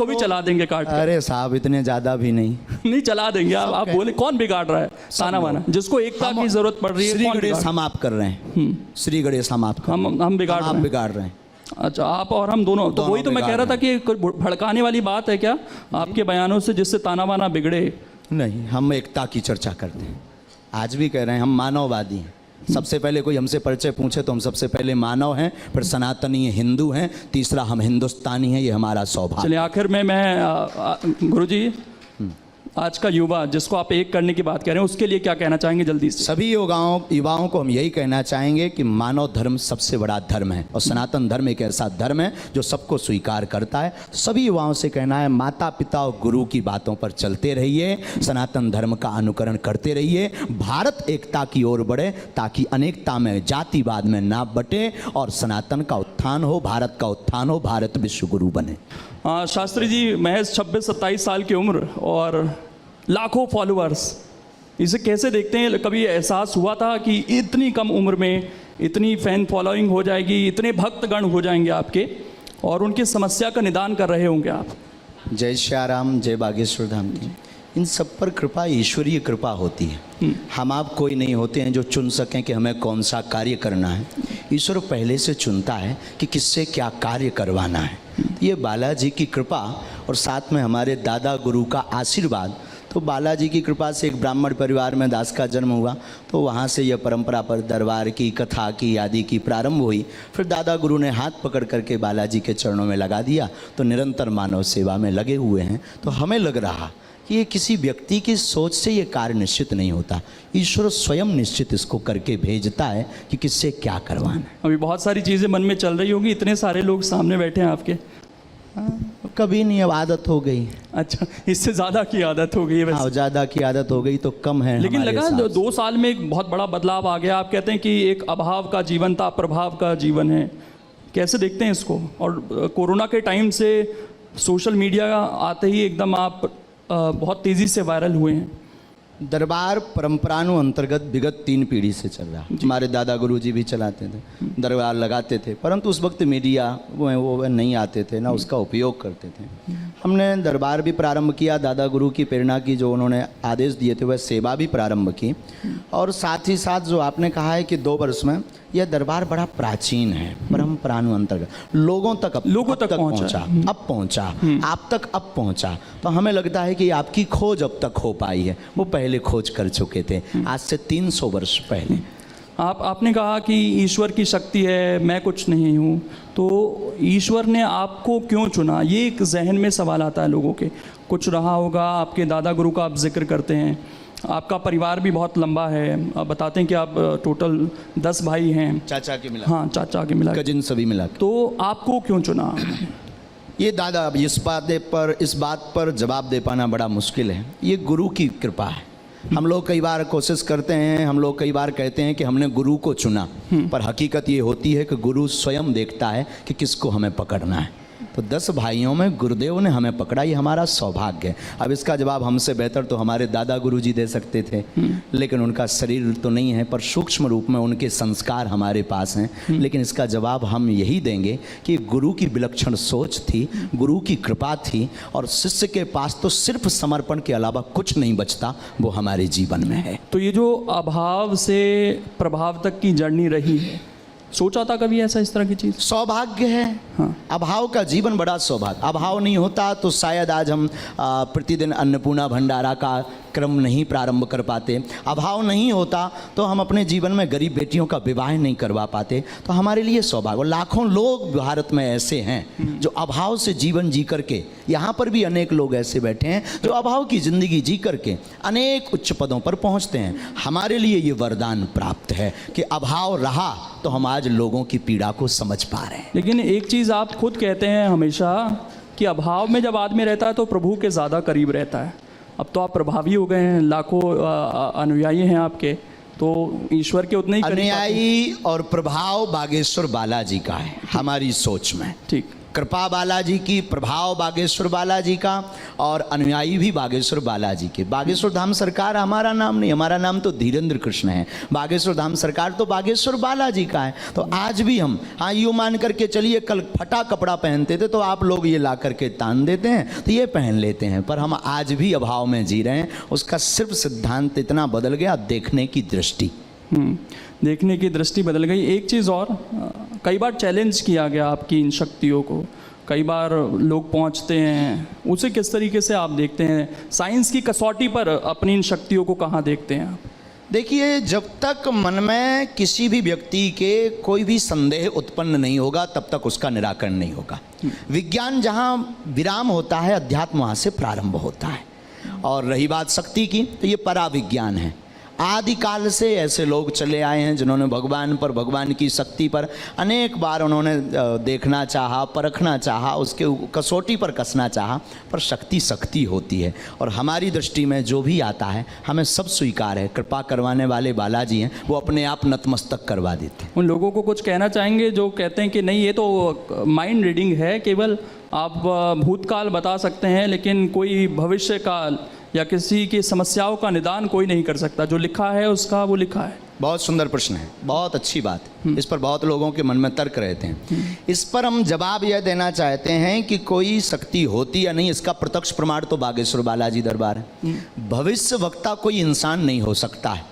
को भी चला देंगे काट कर। अरे साहब इतने ज्यादा भी नहीं। नहीं चला देंगे आप बोले कौन बिगाड़ रहा है ताना बाना, जिसको एकता की जरूरत पड़ रही है। श्री गणेश हम आप कर रहे हैं, श्री गणेश हम आप हम बिगाड़ रहे हैं। बिगाड़ रहे हैं। अच्छा, आप और हम दोनों तो वही तो मैं कह रहा था कि कोई भड़काने वाली बात है क्या आपके बयानों से जिससे ताना बाना बिगड़े? नहीं, हम एकता की चर्चा करते हैं, आज भी कह रहे हैं हम मानववादी हैं। सबसे पहले कोई हमसे परिचय पूछे तो हम सबसे पहले मानव हैं, फिर सनातनी हिंदू हैं, तीसरा हम हिंदुस्तानी हैं। ये हमारा सौभाग्य। चलिए आखिर में मैं गुरुजी आज का युवा जिसको आप एक करने की बात कह रहे हैं उसके लिए क्या कहना चाहेंगे जल्दी से? सभी युवाओं को हम यही कहना चाहेंगे कि मानव धर्म सबसे बड़ा धर्म है और सनातन धर्म एक ऐसा धर्म है जो सबको स्वीकार करता है। सभी युवाओं से कहना है माता पिता और गुरु की बातों पर चलते रहिए, सनातन धर्म का अनुकरण करते रहिए, भारत एकता की ओर बढ़े ताकि अनेकता में जातिवाद में ना बटे और सनातन का उत्थान हो, भारत का उत्थान हो, भारत विश्व गुरु बने। शास्त्री जी महज 26-27 साल की उम्र और लाखों फॉलोअर्स, इसे कैसे देखते हैं? कभी एहसास हुआ था कि इतनी कम उम्र में इतनी फैन फॉलोइंग हो जाएगी, इतने भक्तगण हो जाएंगे आपके और उनकी समस्या का निदान कर रहे होंगे आप? जय श्याराम, जय बागेश्वर धाम की। इन सब पर कृपा ईश्वरीय कृपा होती है। हम आप कोई नहीं होते हैं जो चुन सकें कि हमें कौन सा कार्य करना है। ईश्वर पहले से चुनता है कि किससे क्या कार्य करवाना है। ये बालाजी की कृपा और साथ में हमारे दादा गुरु का आशीर्वाद। तो बालाजी की कृपा से एक ब्राह्मण परिवार में दास का जन्म हुआ, तो वहाँ से यह परंपरा पर दरबार की, कथा की, आदि की प्रारंभ हुई। फिर दादा गुरु ने हाथ पकड़ करके बालाजी के चरणों में लगा दिया, तो निरंतर मानव सेवा में लगे हुए हैं। तो हमें लग रहा कि ये किसी व्यक्ति की सोच से ये कार्य निश्चित नहीं होता, ईश्वर स्वयं निश्चित इसको करके भेजता है कि किससे क्या करवाना है। अभी बहुत सारी चीज़ें मन में चल रही होगी, इतने सारे लोग सामने बैठे हैं आपके। कभी नहीं, अब आदत हो गई। अच्छा, इससे ज़्यादा की आदत हो गई है वैसे। ज़्यादा की आदत हो गई तो कम है। लेकिन लगा 2 साल में एक बहुत बड़ा बदलाव आ गया। आप कहते हैं कि एक अभाव का जीवन था, प्रभाव का जीवन है, कैसे देखते हैं इसको? और कोरोना के टाइम से सोशल मीडिया आते ही एकदम आप बहुत तेज़ी से वायरल हुए हैं। दरबार परंपरानु अंतर्गत विगत 3 पीढ़ी से चल रहा। हमारे दादा गुरु जी भी चलाते थे, दरबार लगाते थे, परंतु उस वक्त मीडिया वो नहीं आते थे, ना उसका उपयोग करते थे। हमने दरबार भी प्रारंभ किया, दादा गुरु की प्रेरणा की, जो उन्होंने आदेश दिए थे वह सेवा भी प्रारंभ की। और साथ ही साथ जो आपने कहा है कि 2 वर्ष में यह दरबार बड़ा प्राचीन है, परंपरानु अंतर्गत लोगों तक पहुंचा, अब पहुंचा, आप तक अब पहुंचा। तो हमें लगता है कि आपकी खोज अब तक हो पाई है, वो पहले खोज कर चुके थे आज से 300 वर्ष पहले। आपने कहा कि ईश्वर की शक्ति है, मैं कुछ नहीं हूँ, तो ईश्वर ने आपको क्यों चुना? ये एक जहन में सवाल आता है लोगों के। कुछ रहा होगा, आपके दादा गुरु का आप जिक्र करते हैं, आपका परिवार भी बहुत लंबा है, आप बताते हैं कि आप टोटल 10 भाई हैं, चाचा के मिला। हाँ, चाचा के मिला, कजिन सभी मिला। तो आपको क्यों चुना? ये दादा, अब इस बात पर जवाब दे पाना बड़ा मुश्किल है। ये गुरु की कृपा है। हम लोग कई बार कोशिश करते हैं, हम लोग कई बार कहते हैं कि हमने गुरु को चुना, पर हकीकत ये होती है कि गुरु स्वयं देखता है कि किसको हमें पकड़ना है। तो 10 भाइयों में गुरुदेव ने हमें पकड़ा, ये हमारा सौभाग्य है। अब इसका जवाब हमसे बेहतर तो हमारे दादा गुरुजी दे सकते थे, लेकिन उनका शरीर तो नहीं है, पर सूक्ष्म रूप में उनके संस्कार हमारे पास हैं। लेकिन इसका जवाब हम यही देंगे कि गुरु की विलक्षण सोच थी, गुरु की कृपा थी, और शिष्य के पास तो सिर्फ समर्पण के अलावा कुछ नहीं बचता, वो हमारे जीवन में है। तो ये जो अभाव से प्रभाव तक की जर्नी रही है, सोचा था कभी ऐसा इस तरह की चीज़? सौभाग्य है। हाँ। अभाव का जीवन बड़ा सौभाग्य। अभाव नहीं होता तो शायद आज हम प्रतिदिन अन्नपूर्णा भंडारा का क्रम नहीं प्रारंभ कर पाते। अभाव नहीं होता तो हम अपने जीवन में गरीब बेटियों का विवाह नहीं करवा पाते। तो हमारे लिए सौभाग्य। और लाखों लोग भारत में ऐसे हैं जो अभाव से जीवन जी करके, यहाँ पर भी अनेक लोग ऐसे बैठे हैं जो अभाव की ज़िंदगी जी करके अनेक उच्च पदों पर पहुँचते हैं। हमारे लिए ये वरदान प्राप्त है कि अभाव रहा तो हम आज लोगों की पीड़ा को समझ पा रहे हैं। लेकिन एक चीज़ आप खुद कहते हैं हमेशा कि अभाव में जब आदमी रहता है तो प्रभु के ज़्यादा करीब रहता है। अब तो आप प्रभावी हो गए हैं, लाखों अनुयायी हैं आपके, तो ईश्वर के उतने ही अनुयायी और प्रभाव बागेश्वर बालाजी का है हमारी सोच में। ठीक। कृपा बालाजी की, प्रभाव बागेश्वर बालाजी का, और अनुयायी भी बागेश्वर बालाजी के। बागेश्वर धाम सरकार हमारा नाम नहीं, हमारा नाम तो धीरेन्द्र कृष्ण है। बागेश्वर धाम सरकार तो बागेश्वर बालाजी का है। तो आज भी हम, हाँ, यूँ मान करके चलिए, कल फटा कपड़ा पहनते थे तो आप लोग ये ला करके तान देते हैं तो ये पहन लेते हैं, पर हम आज भी अभाव में जी रहे हैं। उसका सिर्फ सिद्धांत इतना बदल गया, देखने की दृष्टि। देखने की दृष्टि बदल गई। एक चीज़ और, कई बार चैलेंज किया गया आपकी इन शक्तियों को, कई बार लोग पहुंचते हैं, उसे किस तरीके से आप देखते हैं? साइंस की कसौटी पर अपनी इन शक्तियों को कहाँ देखते हैं आप? देखिए, जब तक मन में किसी भी व्यक्ति के कोई भी संदेह उत्पन्न नहीं होगा तब तक उसका निराकरण नहीं होगा। विज्ञान जहाँ विराम होता है, अध्यात्म वहाँ से प्रारंभ होता है। और रही बात शक्ति की, तो ये पराविज्ञान है। आदिकाल से ऐसे लोग चले आए हैं जिन्होंने भगवान पर, भगवान की शक्ति पर अनेक बार उन्होंने देखना चाहा, परखना चाहा, उसके कसौटी पर कसना चाहा, पर शक्ति शक्ति होती है। और हमारी दृष्टि में जो भी आता है हमें सब स्वीकार है। कृपा करवाने वाले बालाजी हैं, वो अपने आप नतमस्तक करवा देते हैं। उन लोगों को कुछ कहना चाहेंगे जो कहते हैं कि नहीं, ये तो माइंड रीडिंग है, केवल आप भूतकाल बता सकते हैं लेकिन कोई भविष्य काल या किसी की समस्याओं का निदान कोई नहीं कर सकता, जो लिखा है उसका वो लिखा है। बहुत सुंदर प्रश्न है, बहुत अच्छी बात है। इस पर बहुत लोगों के मन में तर्क रहते हैं। इस पर हम जवाब यह देना चाहते हैं कि कोई शक्ति होती या नहीं, इसका प्रत्यक्ष प्रमाण तो बागेश्वर बालाजी दरबार है। भविष्य वक्ता कोई इंसान नहीं हो सकता है,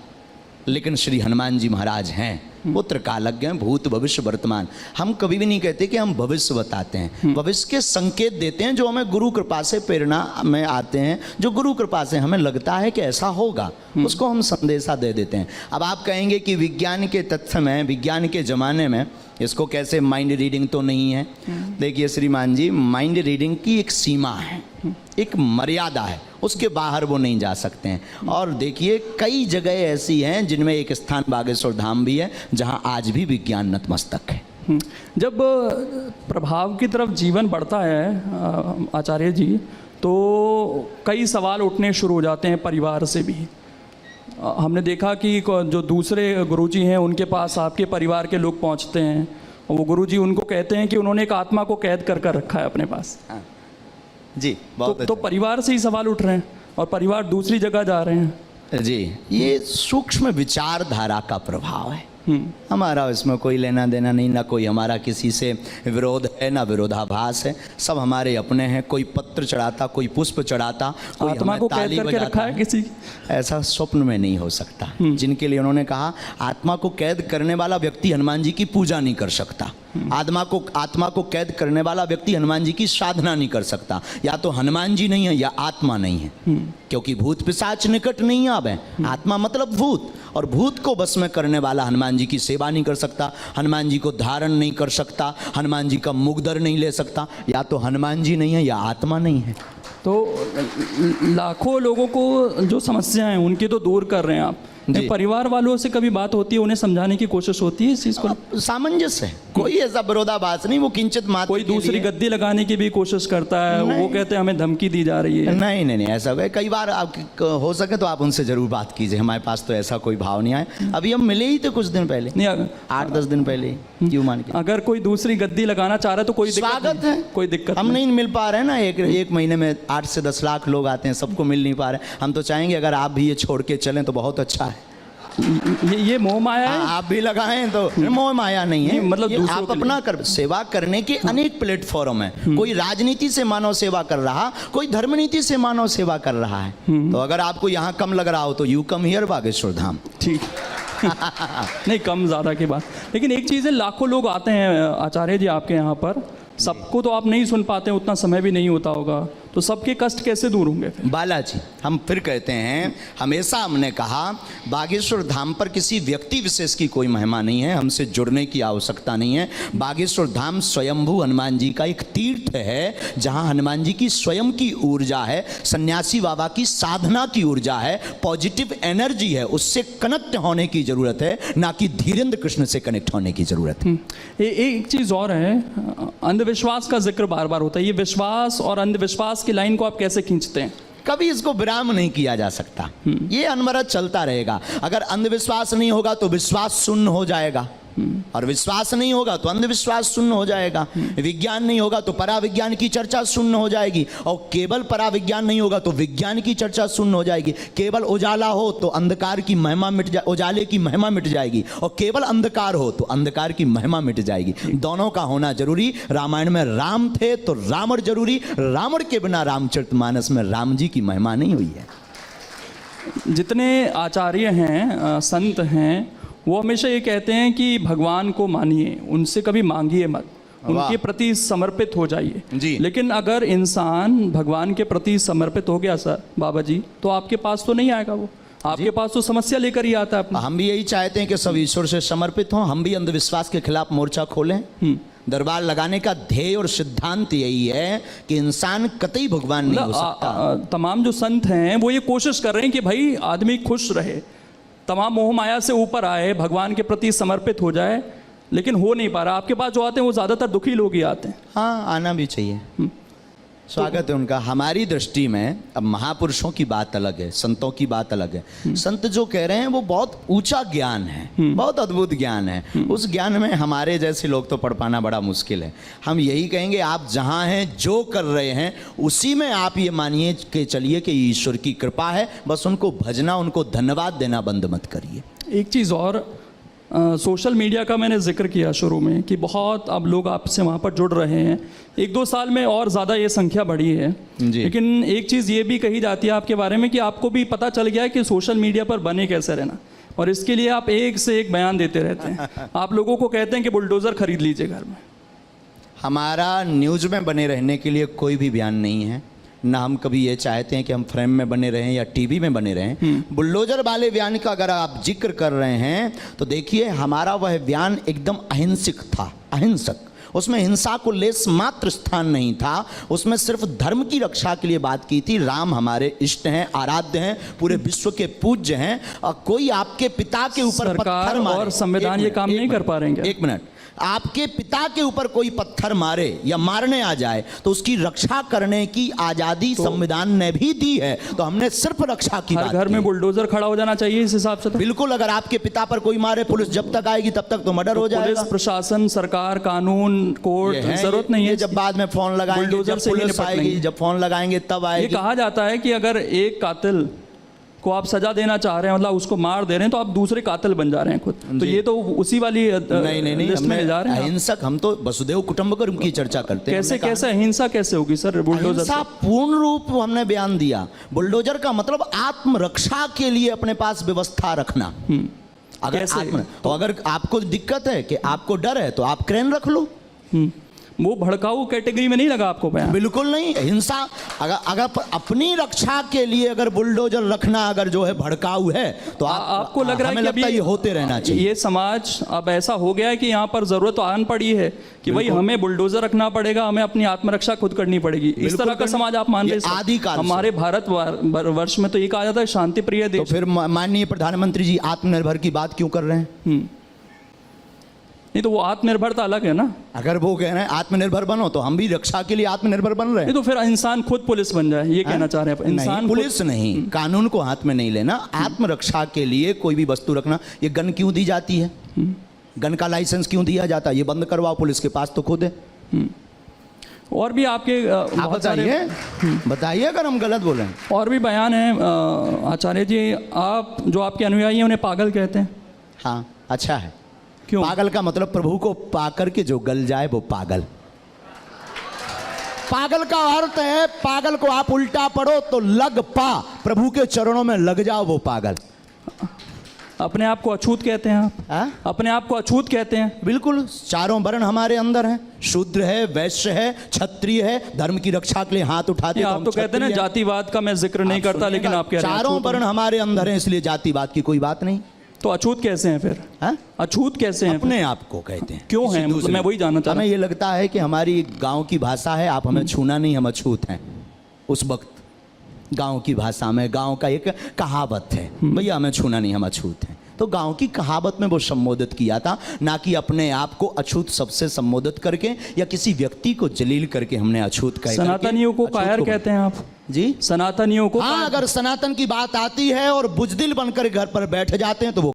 लेकिन श्री हनुमान जी महाराज हैं। वो त्रिकालज्ञ हैं, भूत भविष्य वर्तमान। हम कभी भी नहीं कहते कि हम भविष्य बताते हैं, भविष्य के संकेत देते हैं जो हमें गुरु कृपा से प्रेरणा में आते हैं, जो गुरु कृपा से हमें लगता है कि ऐसा होगा, उसको हम संदेशा दे देते हैं। अब आप कहेंगे कि विज्ञान के तथ्य में, विज्ञान के ज़माने में इसको कैसे माइंड रीडिंग तो नहीं है। देखिए श्रीमान जी, माइंड रीडिंग की एक सीमा है, एक मर्यादा है, उसके बाहर वो नहीं जा सकते हैं। और देखिए, कई जगह ऐसी हैं जिनमें एक स्थान बागेश्वर धाम भी है जहां आज भी विज्ञान नतमस्तक है। जब प्रभाव की तरफ जीवन बढ़ता है आचार्य जी, तो कई सवाल उठने शुरू हो जाते हैं परिवार से भी। हमने देखा कि जो दूसरे गुरुजी हैं उनके पास आपके परिवार के लोग पहुंचते हैं और वो गुरुजी उनको कहते हैं कि उन्होंने एक आत्मा को कैद कर कर रखा है अपने पास। जी, बहुत तो परिवार से ही सवाल उठ रहे हैं और परिवार दूसरी जगह जा रहे हैं। जी, ये सूक्ष्म विचारधारा का प्रभाव है। हमारा इसमें कोई लेना देना नहीं, ना कोई हमारा किसी से विरोध है, ना विरोधाभास है। सब हमारे अपने हैं। कोई पत्र चढ़ाता, कोई पुष्प चढ़ाता, कोई आत्मा को कैद करके रखा है किसी, ऐसा स्वप्न में नहीं हो सकता। जिनके लिए उन्होंने कहा आत्मा को कैद करने वाला व्यक्ति हनुमान जी की पूजा नहीं कर सकता, आत्मा को कैद करने वाला व्यक्ति हनुमान जी की साधना नहीं कर सकता। या तो हनुमान जी नहीं है या आत्मा नहीं है, क्योंकि भूत पिशाच निकट नहीं आवे। आत्मा मतलब भूत, और भूत को बस में करने वाला हनुमान जी की सेवा नहीं कर सकता, हनुमान जी को धारण नहीं कर सकता, हनुमान जी का मुगदर नहीं ले सकता। या तो हनुमान जी नहीं है या आत्मा नहीं है। तो लाखों लोगों को जो समस्याएं हैं उनकी तो दूर कर रहे हैं आप। परिवार वालों से कभी बात होती है, उन्हें समझाने की कोशिश होती है इस चीज़ को? सामंजस्य है, कोई ऐसा विरोधाभास नहीं। वो किंचित मात्र कोई दूसरी गद्दी लगाने की भी कोशिश करता है, वो कहते हैं हमें धमकी दी जा रही है। नहीं नहीं नहीं, ऐसा है। कई बार आप हो सके तो आप उनसे जरूर बात कीजिए। हमारे पास तो ऐसा कोई भाव नहीं आया। अभी हम मिले ही थे कुछ दिन पहले, नहीं 8-10 दिन पहले, क्यों मान के। अगर कोई दूसरी गद्दी लगाना चाह रहा है तो कोई स्वागत है, कोई दिक्कत हम नहीं मिल पा रहे हैं ना। एक महीने में 8 से 10 लाख लोग आते हैं, सबको मिल नहीं पा रहे। हम तो चाहेंगे अगर आप भी ये छोड़ के चलें तो बहुत अच्छा है। ये मोह माया है। आप भी लगाएं तो मोह माया नहीं है, मतलब आप अपना सेवा करने के अनेक प्लेटफॉर्म है। कोई राजनीति से मानव सेवा कर रहा, कोई धर्मनीति से मानव सेवा कर रहा है। तो अगर आपको यहाँ कम लग रहा हो तो you come here Bageshwar Dham. ठीक नहीं, कम ज़्यादा की बात, लेकिन एक चीज़ है, लाखों लोग आते हैं आचार्य जी आपके यहाँ पर, सबको तो आप नहीं सुन पाते, उतना समय भी नहीं होता होगा, तो सबके कष्ट कैसे दूर होंगे? बालाजी, हम फिर कहते हैं, हमेशा हमने कहा बागेश्वर धाम पर किसी व्यक्ति विशेष की कोई महिमा नहीं है, हमसे जुड़ने की आवश्यकता नहीं है। बागेश्वर धाम स्वयंभू हनुमान जी का एक तीर्थ है, जहां हनुमान जी की स्वयं की ऊर्जा है, सन्यासी बाबा की साधना की ऊर्जा है, पॉजिटिव एनर्जी है। उससे कनेक्ट होने की जरूरत है, ना कि धीरेन्द्र कृष्ण से कनेक्ट होने की जरूरत है। एक चीज़ और है, अंधविश्वास का जिक्र बार बार होता है। ये विश्वास और अंधविश्वास की लाइन को आप कैसे खींचते हैं? कभी इसको विराम नहीं किया जा सकता, ये अनवरत चलता रहेगा। अगर अंधविश्वास नहीं होगा तो विश्वास शून्य हो जाएगा। और विश्वास नहीं होगा तो अंधविश्वास शून्य हो जाएगा, विज्ञान नहीं होगा तो पराविज्ञान की चर्चा शून्य हो जाएगी, और केवल पराविज्ञान नहीं होगा तो विज्ञान की चर्चा शून्य हो जाएगी। केवल उजाला हो तो अंधकार की महिमा मिट जाए, उजाले की महिमा मिट जाएगी, और केवल अंधकार हो तो अंधकार की महिमा मिट जाएगी। दोनों का होना जरूरी। रामायण में राम थे तो रावण जरूरी, रावण के बिना रामचरितमानस में राम जी की महिमा नहीं हुई है। जितने आचार्य हैं, संत हैं, वो हमेशा ये कहते हैं कि भगवान को मानिए, उनसे कभी मांगिए मत, उनके प्रति समर्पित हो जाइए जी। लेकिन अगर इंसान भगवान के प्रति समर्पित हो गया सर बाबा जी, तो आपके पास तो नहीं आएगा, वो आपके पास तो समस्या लेकर ही आता है अपना। हम भी यही चाहते हैं कि सब ईश्वर से समर्पित हों, हम भी अंधविश्वास के खिलाफ मोर्चा खोलें। दरबार लगाने का ध्येय और सिद्धांत यही है कि इंसान कतई भगवान नहीं हो सकता। तमाम जो संत हैं वो ये कोशिश कर रहे हैं कि भाई आदमी खुश रहे, तमाम मोह माया से ऊपर आए, भगवान के प्रति समर्पित हो जाए, लेकिन हो नहीं पा रहा। आपके पास जो आते हैं वो ज़्यादातर दुखी लोग ही आते हैं। हाँ, आना भी चाहिए, स्वागत है उनका। हमारी दृष्टि में अब महापुरुषों की बात अलग है, संतों की बात अलग है। संत जो कह रहे हैं वो बहुत ऊंचा ज्ञान है, बहुत अद्भुत ज्ञान है। उस ज्ञान में हमारे जैसे लोग तो पढ़ पाना बड़ा मुश्किल है। हम यही कहेंगे आप जहाँ हैं, जो कर रहे हैं, उसी में आप ये मानिए कि चलिए कि ईश्वर की कृपा है। बस उनको भजना, उनको धन्यवाद देना बंद मत करिए। एक चीज़ और, सोशल मीडिया का मैंने जिक्र किया शुरू में कि बहुत अब लोग आपसे वहाँ पर जुड़ रहे हैं। 1-2 साल में और ज़्यादा ये संख्या बढ़ी है जी। लेकिन एक चीज़ ये भी कही जाती है आपके बारे में कि आपको भी पता चल गया है कि सोशल मीडिया पर बने कैसे रहना, और इसके लिए आप एक से एक बयान देते रहते हैं। आप लोगों को कहते हैं कि बुलडोज़र खरीद लीजिए घर में। हमारा न्यूज़ में बने रहने के लिए कोई भी बयान नहीं है, ना हम कभी ये चाहते हैं कि हम फ्रेम में बने रहें या टीवी में बने रहें। बुलडोजर वाले बयान का अगर आप जिक्र कर रहे हैं तो देखिए हमारा वह बयान एकदम अहिंसक था, अहिंसक। उसमें हिंसा को लेस मात्र स्थान नहीं था, उसमें सिर्फ धर्म की रक्षा के लिए बात की थी। राम हमारे इष्ट हैं, आराध्य हैं, पूरे विश्व के पूज्य हैं, और कोई आपके पिता के ऊपर पत्थर मारे, और संविधान ये काम नहीं कर पा रहे हैं। एक मिनट, आपके पिता के ऊपर कोई पत्थर मारे या मारने आ जाए तो उसकी रक्षा करने की आजादी संविधान ने भी दी है। तो हमने सिर्फ रक्षा की बात की। हर घर में बुलडोजर खड़ा हो जाना चाहिए इस हिसाब से। तो बिल्कुल, अगर आपके पिता पर कोई मारे, पुलिस जब तक आएगी तब तक तो मर्डर हो जाएगा। पुलिस प्रशासन, सरकार, कानून, कोर्ट, जरूरत नहीं है। जब बाद में फोन लगाएंगे, जब पुलिस आएगी, जब फोन लगाएंगे तब आएगी। ये कहा जाता है कि अगर एक कातिल को आप सजा देना चाह रहे हैं, मतलब उसको मार दे रहे हैं, तो आप दूसरे कातिल बन जा रहे हैं खुद। तो ये तो उसी वाली नहीं, लिस्ट में जा रहे हैं। अहिंसक, हम तो वसुदेव कुटुंबकम की चर्चा करते हैं। कैसे अहिंसा कैसे होगी सर बुलडोजर से? पूर्ण रूप हमने बयान दिया। बुलडोजर का मतलब आत्मरक्षा के लिए अपने पास व्यवस्था रखना। अगर आपको दिक्कत है कि आपको डर है तो आप क्रेन रख लो। वो भड़काऊ कैटेगरी में नहीं लगा आपको बयान? बिल्कुल नहीं। हिंसा अगर अपनी रक्षा के लिए अगर बुलडोजर रखना अगर जो है भड़काऊ है तो आपको लग रहा है कि अभी ये होते रहना चाहिए। ये समाज अब ऐसा हो गया है कि यहाँ पर जरूरत तो आन पड़ी है कि भाई हमें बुलडोजर रखना पड़ेगा, हमें अपनी आत्मरक्षा खुद करनी पड़ेगी। इस तरह का समाज आप मान रहे हैं? आदिकाल हमारे भारत वर्ष में तो ये कहा जाता है शांति प्रिय देश। तो फिर माननीय प्रधानमंत्री जी आत्मनिर्भर की बात क्यों कर रहे हैं? नहीं तो वो आत्मनिर्भरता अलग है ना। अगर वो कह रहे हैं आत्मनिर्भर बनो तो हम भी रक्षा के लिए आत्मनिर्भर बन रहे हैं। तो फिर इंसान खुद पुलिस बन जाए, ये कहना चाह रहे हैं? इंसान पुलिस नहीं, कानून को हाथ में नहीं लेना। आत्मरक्षा के लिए कोई भी वस्तु रखना। ये गन क्यों दी जाती है? गन का लाइसेंस क्यों दिया जाता है? ये बंद करवाओ, पुलिस के पास तो खुद है। और भी आपके बताइए अगर हम गलत बोले। और भी बयान है आचार्य जी, आप जो आपके अनुयायी हैं उन्हें पागल कहते हैं। हाँ, अच्छा है। क्यों? पागल का मतलब प्रभु को पाकर के जो गल जाए वो पागल। पागल का अर्थ है, पागल को आप उल्टा पढ़ो तो लग पा, प्रभु के चरणों में लग जाओ, वो पागल। अपने आप को अछूत कहते हैं आप? अपने आप को अछूत कहते हैं? बिल्कुल। चारों वर्ण हमारे अंदर हैं। शूद्र है, वैश्य है, क्षत्रिय है, धर्म की रक्षा के लिए हाथ उठाते। आप तो कहते हैं ना जातिवाद का मैं जिक्र नहीं करता, लेकिन आप कह रहे हैं चारों वर्ण हमारे अंदर हैं, इसलिए जातिवाद की कोई बात नहीं। तो अछूत कैसे हैं फिर? अछूत कैसे हैं? अपने आप को कहते हैं। क्यों हैं? मैं वही जानना चाहता हूं। हमें ये लगता है कि हमारी गांव की भाषा है, आप हमें छूना नहीं, हम अछूत हैं। उस वक्त गांव की भाषा में, गांव का एक कहावत है, भैया हमें छूना नहीं, हम अछूत हैं। तो गांव की कहावत में वो संबोधित किया था, ना कि अपने आप को अछूत सबसे संबोधित करके या किसी व्यक्ति को जलील करके हमने अछूत कहा। सनातनियों को कायर कहते हैं आप जी? सनातनियों को? हाँ, अगर सनातन की बात आती है और बुजदिल बनकर घर पर बैठ जाते हैं तो वो